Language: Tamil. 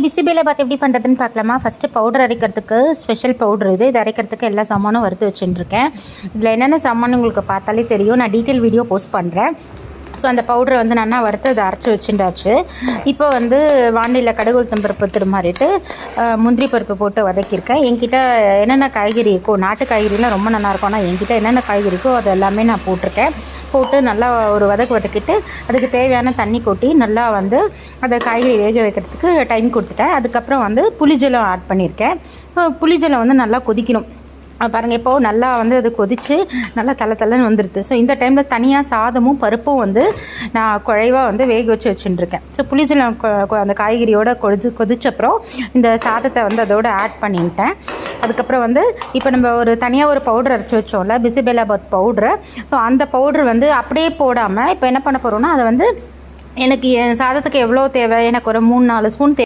பிசிபேலாபாத் எப்படி பண்ணுறதுன்னு பார்க்கலாமா. ஃபஸ்ட்டு பவுடர் அரைக்கிறதுக்கு ஸ்பெஷல் பவுடர் இது அரைக்கிறதுக்கு எல்லா சாமானும் வறுத்து வச்சுட்டுருக்கேன். இதில் என்னென்ன சாமான் உங்களுக்கு பார்த்தாலே தெரியும். நான் டீட்டெயில் வீடியோ போஸ்ட் பண்ணுறேன். ஸோ அந்த பவுடரை வந்து நல்லா வறுத்து அதை அரைச்சி வச்சுட்டாச்சு. இப்போ வந்து வாண்டியில் கடுகு உளுத்தம் பருப்பு திருமாறிட்டு முந்திரி பருப்பு போட்டு வதக்கியிருக்கேன். என்கிட்ட என்னென்ன காய்கறி இருக்கோ, நாட்டு காய்கறிலாம் ரொம்ப நல்லாயிருக்கும். ஆனால் என்கிட்ட என்னென்ன காய்கறி இருக்கோ அது எல்லாமே நான் போட்டிருக்கேன். போட்டு நல்லா ஒரு வதக்கிட்டு அதுக்கு தேவையான தண்ணி கொட்டி நல்லா வந்து அதை காய்கறி வேக வைக்கிறதுக்கு டைம் கொடுத்துட்டேன். அதுக்கப்புறம் வந்து புளிஜலம் ஆட் பண்ணியிருக்கேன். புளிஜலம் வந்து நல்லா கொதிக்கணும் பாருங்கள். இப்போது நல்லா வந்து அது கொதித்து நல்லா தள்ளன்னு வந்துடுது. ஸோ இந்த டைமில் தனியாக சாதமும் பருப்பும் வந்து நான் குழைவாக வந்து வேக வச்சு வச்சுட்டுருக்கேன். ஸோ புளிஜலம் அந்த காய்கறியோட கொதிச்சப்புறம் இந்த சாதத்தை வந்து அதோடு ஆட் பண்ணிட்டேன். அதுக்கப்புறம் வந்து இப்போ நம்ம தனியாக ஒரு பவுடர் அரைச்சி வச்சோம்ல, பிசிபேலாபாத் பவுட்ரு. ஸோ அந்த பவுட்ரு வந்து அப்படியே போடாமல் இப்போ என்ன பண்ண போகிறோன்னா, அதை வந்து எனக்கு என் சாதத்துக்கு எவ்வளோ தேவை, எனக்கு ஒரு 3-4 ஸ்பூன்